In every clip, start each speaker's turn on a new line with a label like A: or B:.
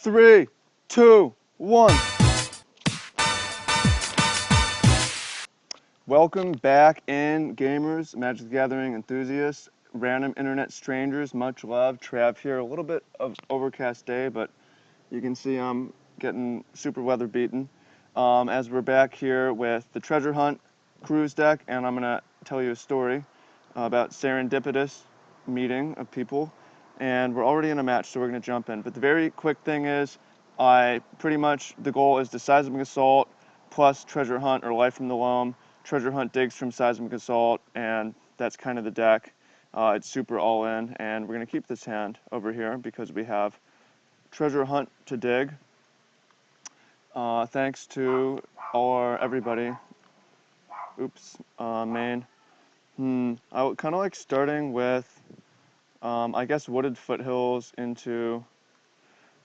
A: 3, 2, 1. Welcome back in, gamers, Magic the Gathering enthusiasts, random internet strangers, much love. Trav here. A little bit of overcast day, but you can see I'm getting super weather beaten. As we're back here with the Treasure Hunt cruise deck, and I'm going to tell you a story about serendipitous meeting of people. And we're already in a match, so we're going to jump in. But the very quick thing is, the goal is the Seismic Assault plus Treasure Hunt or Life from the Loam. Treasure Hunt digs from Seismic Assault, and that's kind of the deck. It's super all in, and we're going to keep this hand over here because we have Treasure Hunt to dig. Thanks to everybody. Oops, main. I would kind of like starting with, I guess, Wooded Foothills into...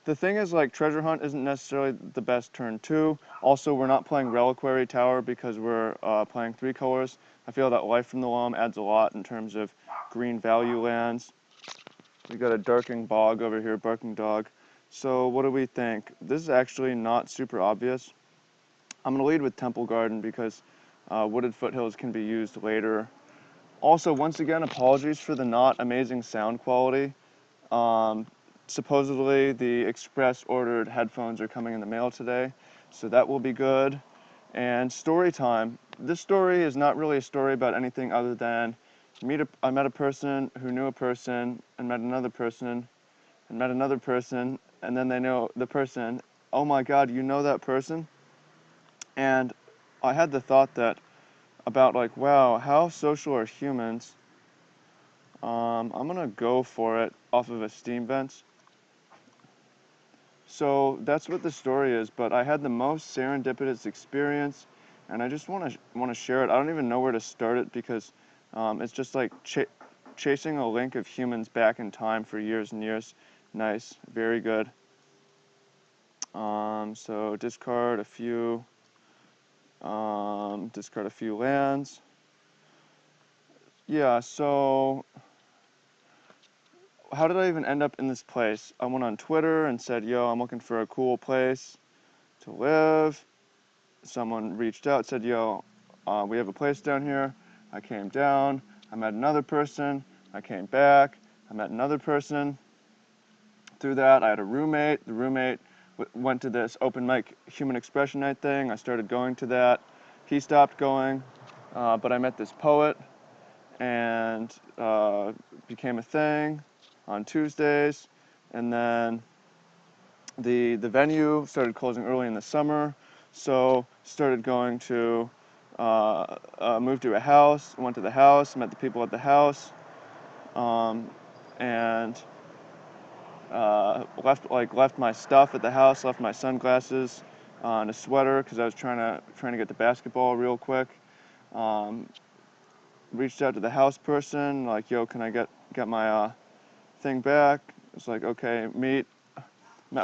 A: The thing is, like, Treasure Hunt isn't necessarily the best turn 2. Also, we're not playing Reliquary Tower because we're playing 3 colors. I feel that Life from the Loam adds a lot in terms of green value lands. We got a Darking Bog over here, Barking Dog. So what do we think? This is actually not super obvious. I'm going to lead with Temple Garden because Wooded Foothills can be used later. Also, once again, apologies for the not amazing sound quality. Supposedly, the express ordered headphones are coming in the mail today, so that will be good. And story time. This story is not really a story about anything other than I met a person who knew a person, and met another person, and met another person, and then they know the person. Oh my god, you know that person? And I had the thought that, about like, wow, how social are humans? I'm gonna go for it off of a Steam vent. So that's what the story is, but I had the most serendipitous experience, and I just want to share it. I don't even know where to start it because it's just like chasing a link of humans back in time for years and years. Nice, very good. So discard a few lands. Yeah, so how did I even end up in this place? I went on Twitter and said, yo, I'm looking for a cool place to live. Someone reached out, said, yo, we have a place down here. I came down, I met another person, I came back, I met another person. Through that, I had a roommate. The roommate went to this open mic human expression night thing. I started going to that. He stopped going, but I met this poet and became a thing on Tuesdays. And then the venue started closing early in the summer, so started going to moved to a house, went to the house, met the people at the house, and left my stuff at the house, left my sunglasses and a sweater because I was trying to get to basketball real quick. Reached out to the house person, like, yo, can I get my thing back? It's like, okay, met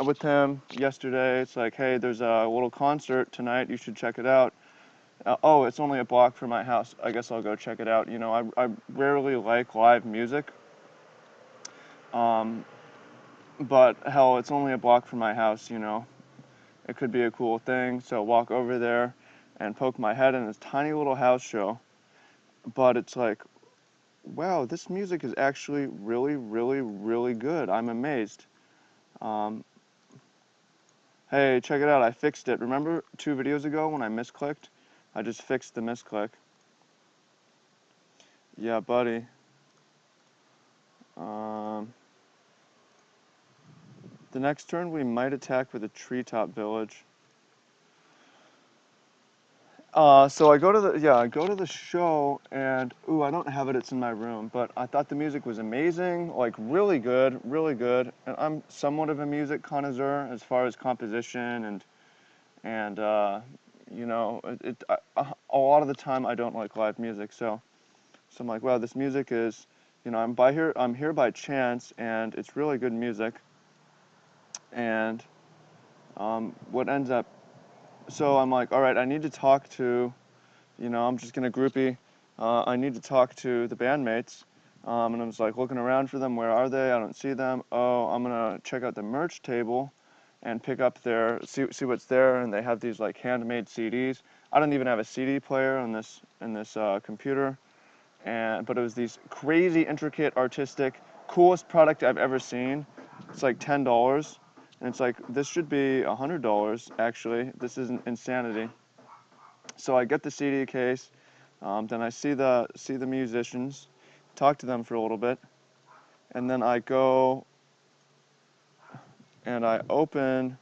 A: with him yesterday. It's like, hey, there's a little concert tonight, you should check it out. Oh, it's only a block from my house. I guess I'll go check it out. You know, I rarely like live music. But hell, it's only a block from my house, you know. It could be a cool thing. So walk over there and poke my head in this tiny little house show. But it's like, wow, this music is actually really, really, really good. I'm amazed. Hey, check it out. I fixed it. Remember 2 videos ago when I misclicked? I just fixed the misclick. Yeah, buddy. The next turn we might attack with a treetop village. So I go to the show and I don't have it. It's in my room, but I thought the music was amazing, like really good, really good. And I'm somewhat of a music connoisseur as far as composition and you know, a lot of the time I don't like live music, so I'm like, wow, this music is, you know, I'm here by chance, and it's really good music. And what ends up, so I'm like, all right, I need to talk to, you know, I'm just gonna groupie. I need to talk to the bandmates, and I was like looking around for them. Where are they? I don't see them. Oh, I'm gonna check out the merch table, and pick up their, see what's there, and they have these like handmade CDs. I don't even have a CD player on this computer, but it was these crazy, intricate, artistic, coolest product I've ever seen. It's like $10, and it's like, this should be $100 actually. This is insanity. So I get the CD case, then I see the musicians, talk to them for a little bit, and then I go and I open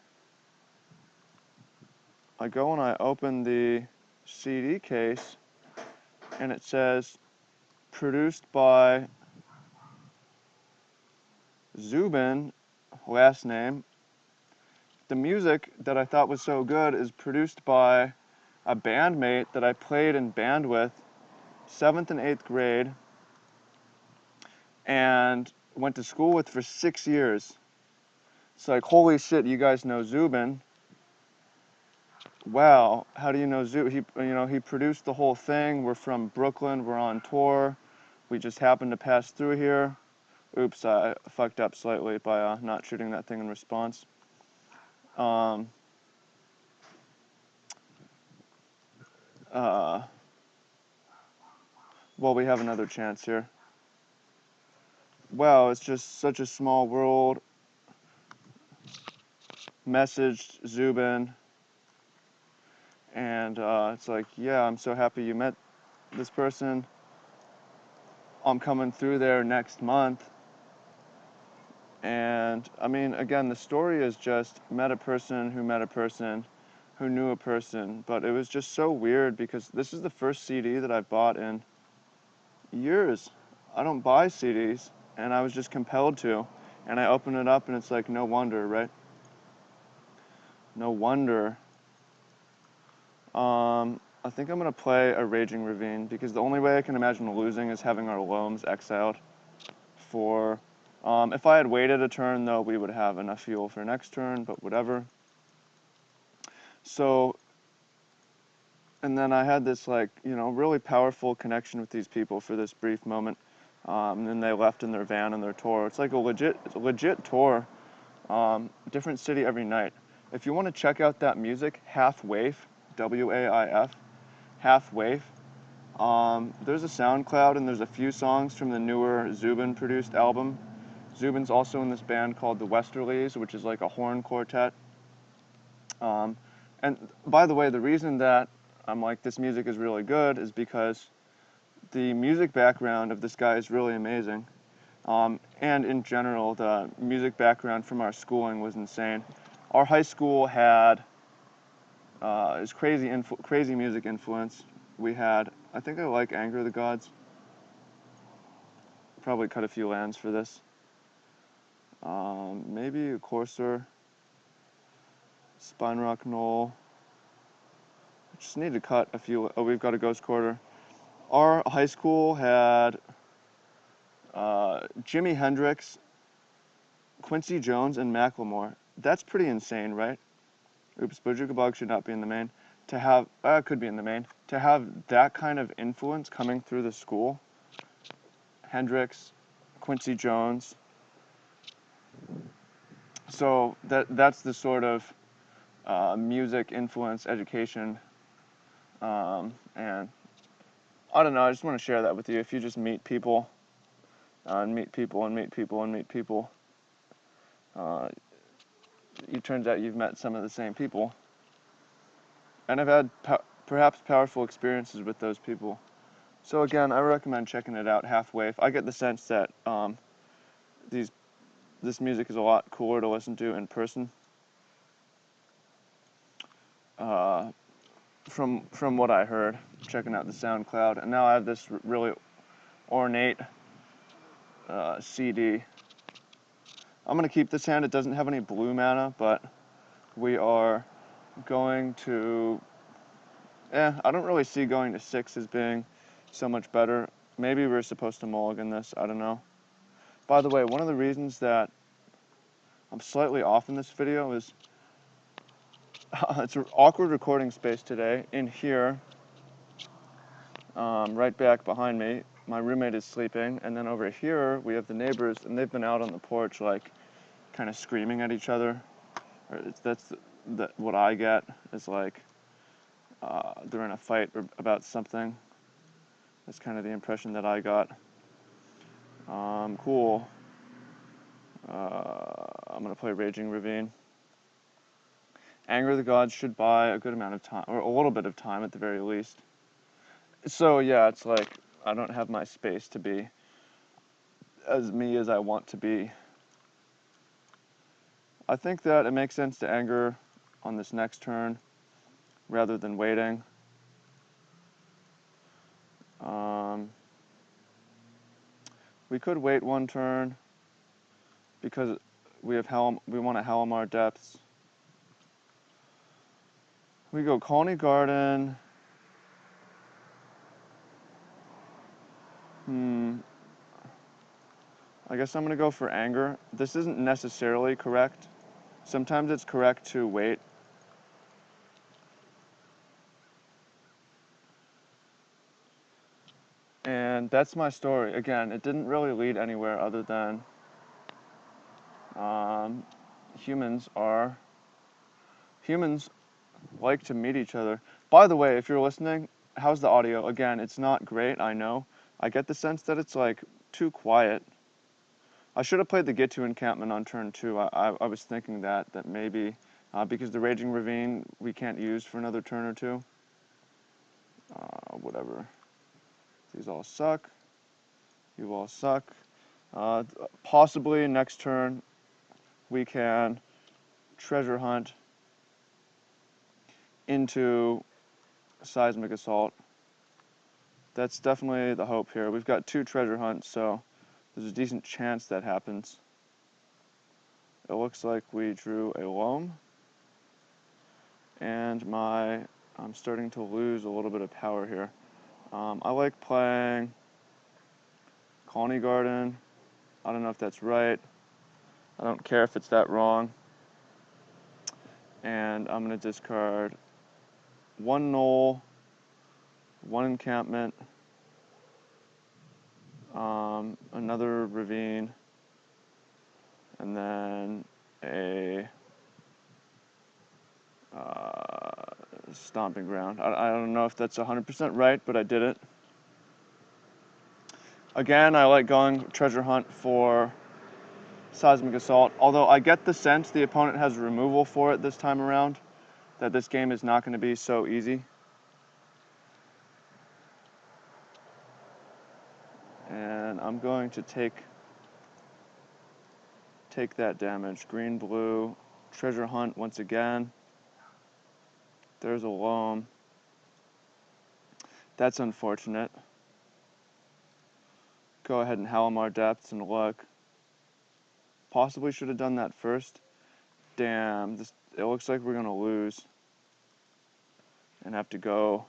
A: the CD case, and it says produced by Zubin, last name. The music that I thought was so good is produced by a bandmate that I played in band with 7th and 8th grade and went to school with for 6 years. It's like, holy shit, you guys know Zubin. Wow, how do you know Zubin? He produced the whole thing. We're from Brooklyn, we're on tour. We just happened to pass through here. Oops, I fucked up slightly by not shooting that thing in response. Well, we have another chance here. Wow, it's just such a small world. Messaged Zubin, and it's like, yeah, I'm so happy you met this person. I'm coming through there next month. And I mean, again, the story is just met a person who met a person who knew a person, but it was just so weird because this is the first CD that I've bought in years. I don't buy CDs, and I was just compelled to, and I open it up and it's like, no wonder, right? No wonder. I think I'm gonna play a Raging Ravine because the only way I can imagine losing is having our loams exiled for, if I had waited a turn though, we would have enough fuel for next turn, but whatever. So, and then I had this like, really powerful connection with these people for this brief moment. And then they left in their van and their tour. It's like it's a legit tour. Different city every night. If you want to check out that music, Half Waif, W-A-I-F, Half Waif. There's a SoundCloud and there's a few songs from the newer Zubin produced album. Zubin's also in this band called the Westerlies, which is like a horn quartet. And by the way, the reason that I'm like, this music is really good is because the music background of this guy is really amazing. And in general, the music background from our schooling was insane. Our high school had is crazy music influence. We had, I think I like Anger of the Gods. Probably cut a few lands for this. Maybe a Courser, Spine Rock Knoll. Just need to cut a few. Oh, we've got a Ghost Quarter. Our high school had Jimi Hendrix, Quincy Jones, and Macklemore. That's pretty insane, right? Oops, Bojuka Bog should not be in the main. To have, could be in the main. To have that kind of influence coming through the school, Hendrix, Quincy Jones. So that's the sort of music influence education, and I don't know, I just want to share that with you. If you just meet people, and meet people, and meet people, and meet people, it turns out you've met some of the same people. And I've had perhaps powerful experiences with those people. So again, I recommend checking it out, Half Waif. I get the sense that this music is a lot cooler to listen to in person. From what I heard, checking out the SoundCloud. And now I have this really ornate CD. I'm going to keep this hand. It doesn't have any blue mana, but we are going to... I don't really see going to 6 as being so much better. Maybe we're supposed to mulligan this. I don't know. By the way, one of the reasons that I'm slightly off in this video is it's an awkward recording space today. In here, right back behind me, my roommate is sleeping, and then over here we have the neighbors, and they've been out on the porch like kind of screaming at each other That's what I get is like they're in a fight about something. That's kind of the impression that I got. Cool. I'm gonna play Raging Ravine. Anger of the Gods should buy a good amount of time, or a little bit of time at the very least. So yeah, it's like I don't have my space to be as me as I want to be. I think that it makes sense to anger on this next turn rather than waiting. We could wait one turn because we want to Helmar Depths. We go Colony Garden. I guess I'm going to go for anger. This isn't necessarily correct. Sometimes it's correct to wait. And that's my story. Again, it didn't really lead anywhere other than humans like to meet each other. By the way, if you're listening, how's the audio? Again, it's not great, I know. I get the sense that it's like too quiet. I should have played the Get to Encampment on turn 2. I was thinking that maybe, because the Raging Ravine we can't use for another turn or two. Whatever. These all suck. You all suck. Possibly next turn we can treasure hunt into Seismic Assault. That's definitely the hope here. We've got 2 treasure hunts, so there's a decent chance that happens. It looks like we drew a loam, and I'm starting to lose a little bit of power here. I like playing Colony Garden. I don't know if that's right. I don't care if it's that wrong. And I'm going to discard 1 knoll, 1 encampment, another ravine, and then a stomping ground. I don't know if that's 100% right, but I did it. Again, I like going treasure hunt for Seismic Assault, although I get the sense the opponent has removal for it this time around, that this game is not going to be so easy. And I'm going to take that damage. Green, blue, treasure hunt once again. There's a loam. That's unfortunate. Go ahead and Helmar Depths and look. Possibly should have done that first. Damn, it looks like we're going to lose and have to go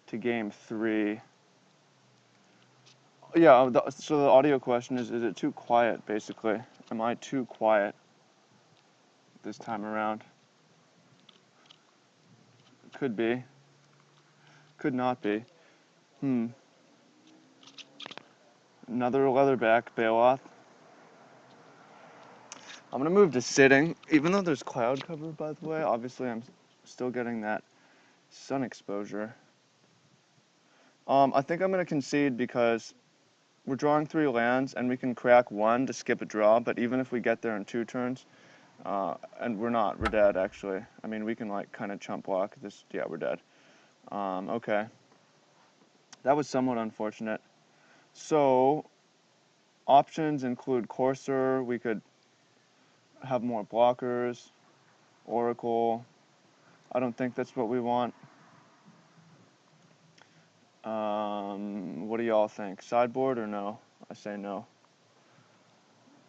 A: to game 3. Yeah, so the audio question is it too quiet, basically? Am I too quiet this time around? Could be. Could not be. Another leatherback Bailoff. I'm going to move to sitting, even though there's cloud cover, by the way. Obviously, I'm still getting that sun exposure. I think I'm going to concede because we're drawing 3 lands, and we can crack 1 to skip a draw, but even if we get there in 2 turns, and we're dead, actually. I mean, we can, like, kind of chump block this. Yeah, we're dead. Okay. That was somewhat unfortunate. So, options include Courser. We could have more blockers. Oracle. I don't think that's what we want. What do y'all think? Sideboard or no? I say no.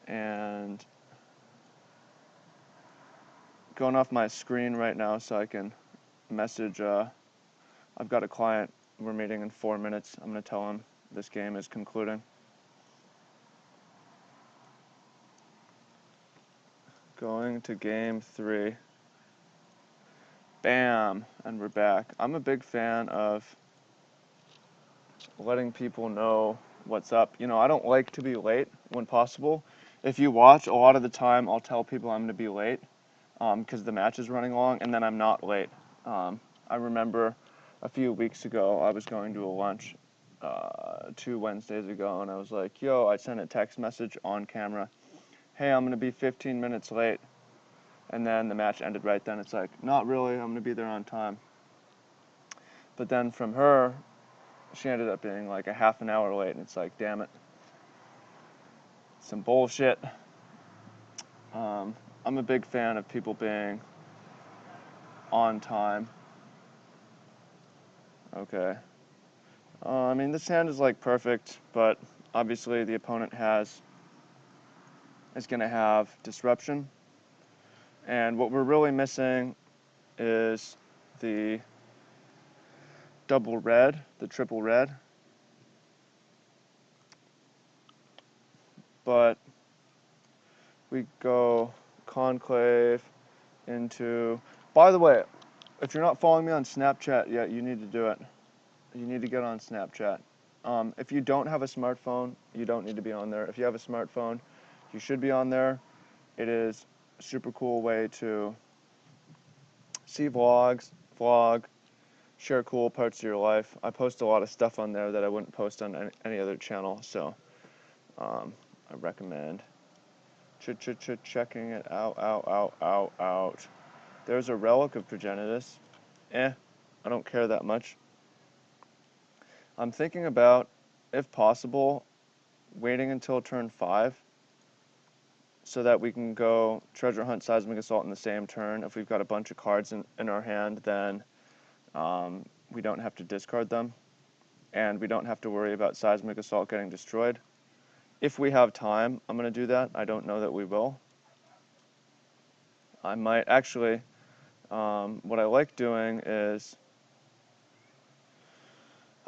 A: And going off my screen right now so I can message, I've got a client, we're meeting in 4 minutes. I'm going to tell him this game is concluding. Going to game 3. Bam, and we're back. I'm a big fan of letting people know what's up. You know, I don't like to be late when possible. If you watch, a lot of the time I'll tell people I'm going to be late. because the match is running long, and then I'm not late. I remember a few weeks ago I was going to a lunch 2 Wednesdays ago, and I was like, yo, I sent a text message on camera, hey, I'm going to be 15 minutes late. And then the match ended right then. It's like, not really, I'm going to be there on time. But then from her, she ended up being like a half an hour late, and it's like, damn it. Some bullshit. I'm a big fan of people being on time. Okay. I mean, this hand is like perfect, but obviously the opponent is going to have disruption. And what we're really missing is the double red, the triple red. But we go conclave into, by the way, if you're not following me on Snapchat yet, you need to do it. You need to get on Snapchat. If you don't have a smartphone, you don't need to be on there. If you have a smartphone, you should be on there. It is a super cool way to see vlogs, vlog, share cool parts of your life. I post a lot of stuff on there that I wouldn't post on any other channel, so I recommend checking it out. There's a relic of Progenitus. I don't care that much. I'm thinking about, if possible, waiting until turn 5 so that we can go Treasure Hunt, Seismic Assault in the same turn. If we've got a bunch of cards in our hand, then we don't have to discard them, and we don't have to worry about Seismic Assault getting destroyed. If we have time, I'm going to do that. I don't know that we will. I might actually, what I like doing is,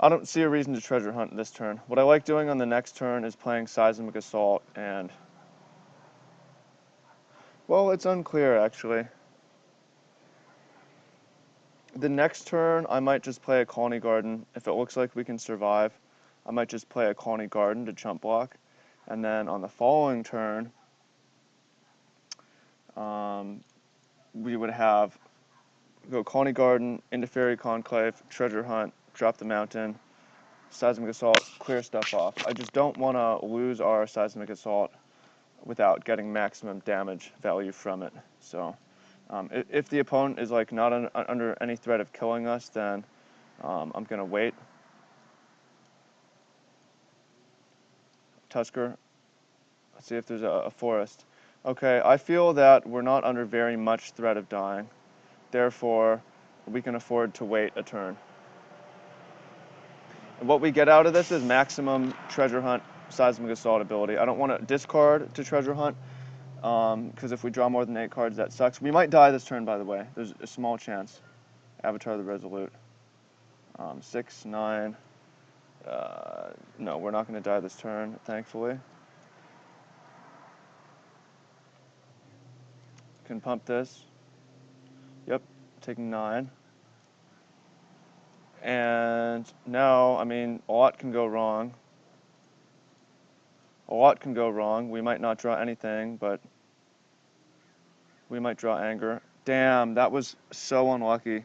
A: I don't see a reason to Treasure Hunt this turn. What I like doing on the next turn is playing Seismic Assault and, well, it's unclear actually. The next turn, I might just play a Colony Garden. If it looks like we can survive, I might just play a Colony Garden to chump block. And then on the following turn, we would go Colony Garden, into Fairy Conclave, Treasure Hunt, drop the mountain, Seismic Assault, clear stuff off. I just don't want to lose our Seismic Assault without getting maximum damage value from it. So if the opponent is like not under any threat of killing us, then I'm going to wait. Tusker, let's see if there's a forest. Okay, I feel that we're not under very much threat of dying. Therefore, we can afford to wait a turn. And what we get out of this is maximum Treasure Hunt, Seismic Assault ability. I don't want to discard to Treasure Hunt, because if we draw more than 8 cards, that sucks. We might die this turn, by the way. There's a small chance. Avatar the Resolute. 6, 9. No, we're not going to die this turn, thankfully. Can pump this. Yep, taking 9. And now, I mean, a lot can go wrong. A lot can go wrong. We might not draw anything, but we might draw Anger. Damn, that was so unlucky.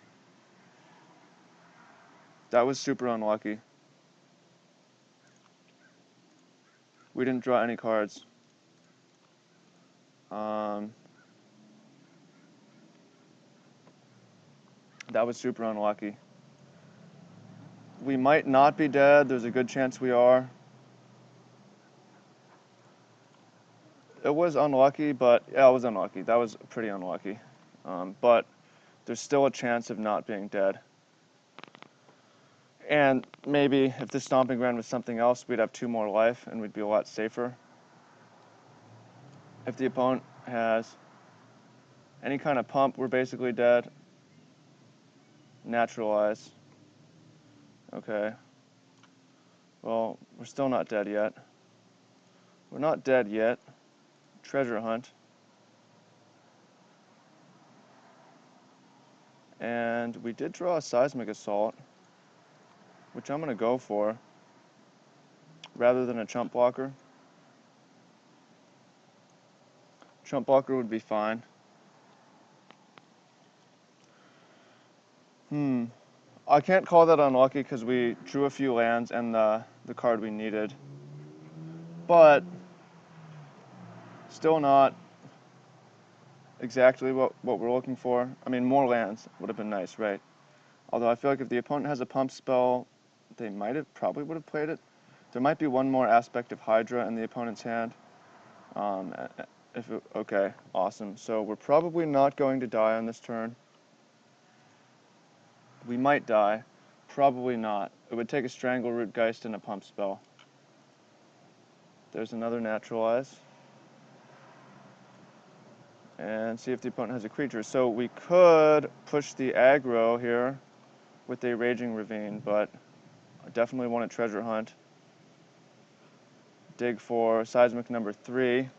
A: That was super unlucky. We didn't draw any cards. That was super unlucky. We might not be dead. There's a good chance we are. It was unlucky, but yeah, it was unlucky. That was pretty unlucky. But there's still a chance of not being dead. And maybe if this Stomping Ground was something else, we'd have 2 more life and we'd be a lot safer. If the opponent has any kind of pump, we're basically dead. Naturalize. Okay. Well, we're still not dead yet. We're not dead yet. Treasure Hunt. And we did draw a Seismic Assault, which I'm going to go for, rather than a Chump Blocker. Chump Blocker would be fine. I can't call that unlucky because we drew a few lands and the card we needed. But still not exactly what we're looking for. I mean, more lands would have been nice, right? Although I feel like if the opponent has a pump spell, they probably would have played it. There might be one more aspect of Hydra in the opponent's hand. Okay, awesome. So we're probably not going to die on this turn. We might die. Probably not. It would take a Strangleroot Geist and a pump spell. There's another Naturalize. And see if the opponent has a creature. So we could push the aggro here with a Raging Ravine, but I definitely want a Treasure Hunt. Dig for Seismic number 3.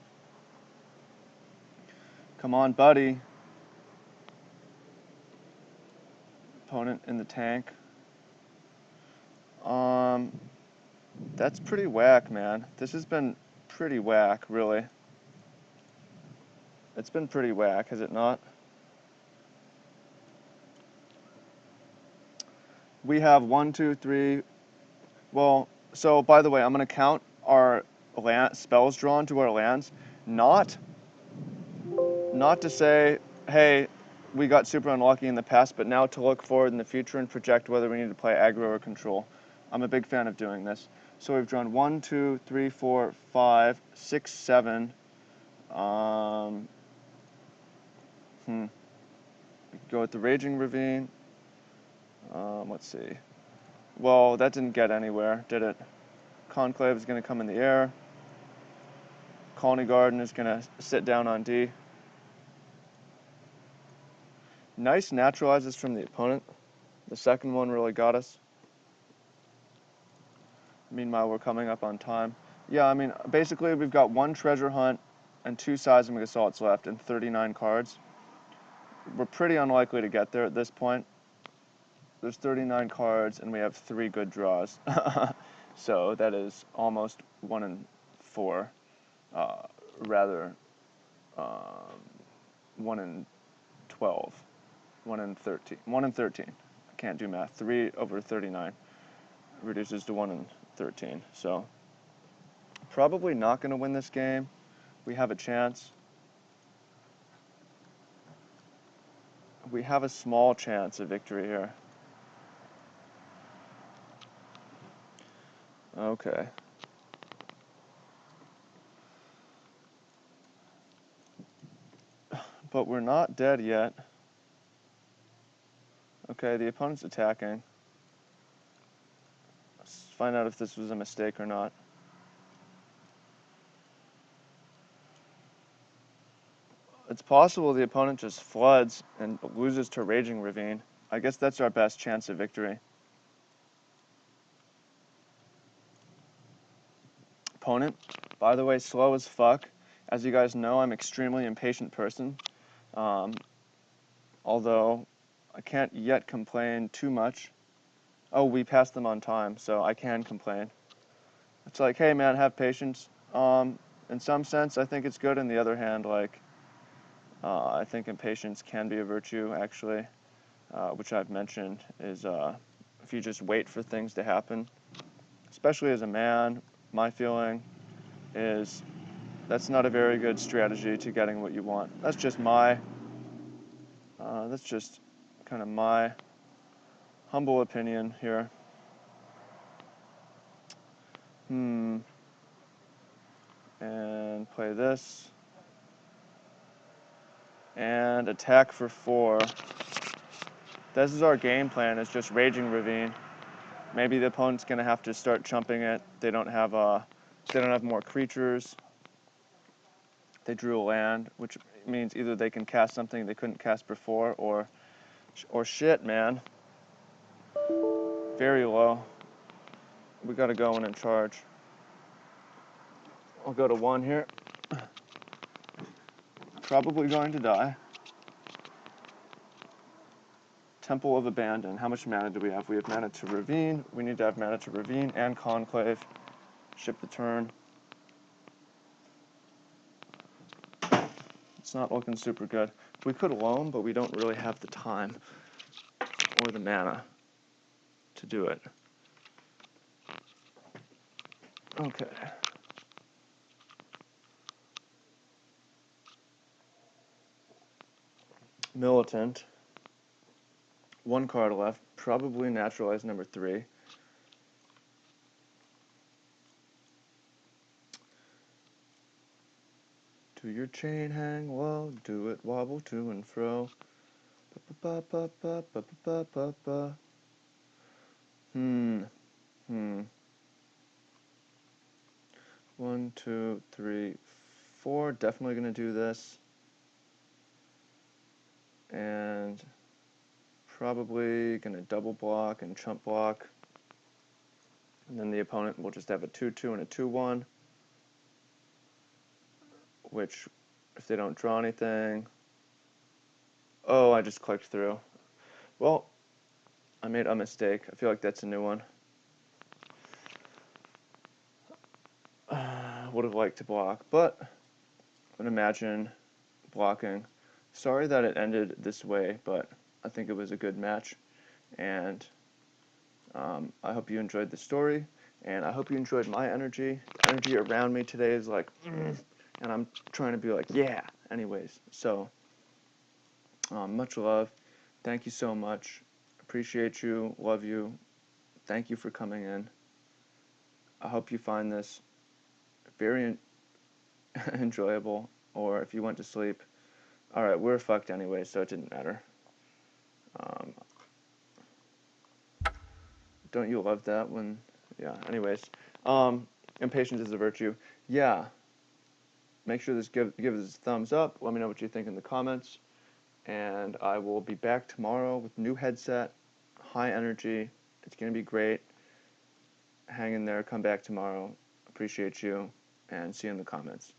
A: Come on, buddy. Opponent in the tank. That's pretty whack, man. This has been pretty whack, really. It's been pretty whack, has it not? We have 1, 2, 3. Well, so by the way, I'm going to count our spells drawn to our lands. Not to say, hey, we got super unlucky in the past, but now to look forward in the future and project whether we need to play aggro or control. I'm a big fan of doing this. So we've drawn 1, 2, 3, 4, 5, 6, 7. We could go with the Raging Ravine. Let's see. Well, that didn't get anywhere, did it? Conclave is going to come in the air. Colony Garden is going to sit down on D. Nice naturalizes from the opponent. The second one really got us. Meanwhile, we're coming up on time. Yeah, I mean, basically we've got 1 Treasure Hunt and 2 Seismic Assaults left and 39 cards. We're pretty unlikely to get there at this point. There's 39 cards and we have 3 good draws. So that is almost 1 in 4. Rather, 1 in 12. 1 in 13. 1 in 13. I can't do math. 3 over 39 reduces to 1 in 13. So probably not going to win this game. We have a chance. We have a small chance of victory here. Okay. But we're not dead yet. Okay, the opponent's attacking. Let's find out if this was a mistake or not. It's possible the opponent just floods and loses to Raging Ravine. I guess that's our best chance of victory. Opponent, by the way, slow as fuck. As you guys know, I'm an extremely impatient person. Although I can't yet complain too much. Oh, we passed them on time, so I can complain. It's like, hey man, have patience. In some sense, I think it's good. In the other hand, like, I think impatience can be a virtue, actually, which I've mentioned, is if you just wait for things to happen, especially as a man, my feeling is that's not a very good strategy to getting what you want. That's just kind of my humble opinion here. And play this. And attack for 4. This is our game plan, it's just Raging Ravine. Maybe the opponent's gonna have to start chumping it. They don't have more creatures. They drew a land, which means either they can cast something they couldn't cast before, or shit, man. Very low. We gotta go in and charge. I'll go to 1 here. Probably going to die. Temple of Abandon. How much mana do we have? We have mana to Ravine. We need to have mana to Ravine and Conclave. Ship the turn. It's not looking super good. We could loam, but we don't really have the time. or the mana to do it. Okay. Militant. 1 card left. Probably Naturalize number 3. Do your chain hang low, do it wobble to and fro. Ba ba ba ba ba ba ba ba. Hmm. 1, 2, 3, 4. Definitely gonna do this. And probably gonna double block and chump block. And then the opponent will just have a 2-2 and a 2-1. Which, if they don't draw anything... Oh, I just clicked through. Well, I made a mistake. I feel like that's a new one. Would have liked to block, but would imagine blocking. Sorry that it ended this way, but I think it was a good match, and I hope you enjoyed the story, and I hope you enjoyed my energy. The energy around me today is like, and I'm trying to be like, yeah. Anyways, so much love. Thank you so much. Appreciate you. Love you. Thank you for coming in. I hope you find this very enjoyable, or if you went to sleep. Alright, we're fucked anyway, so it didn't matter. Don't you love that when... Yeah, anyways. Impatience is a virtue. Yeah. Make sure this give this a thumbs up. Let me know what you think in the comments. And I will be back tomorrow with new headset, high energy. It's going to be great. Hang in there. Come back tomorrow. Appreciate you. And see you in the comments.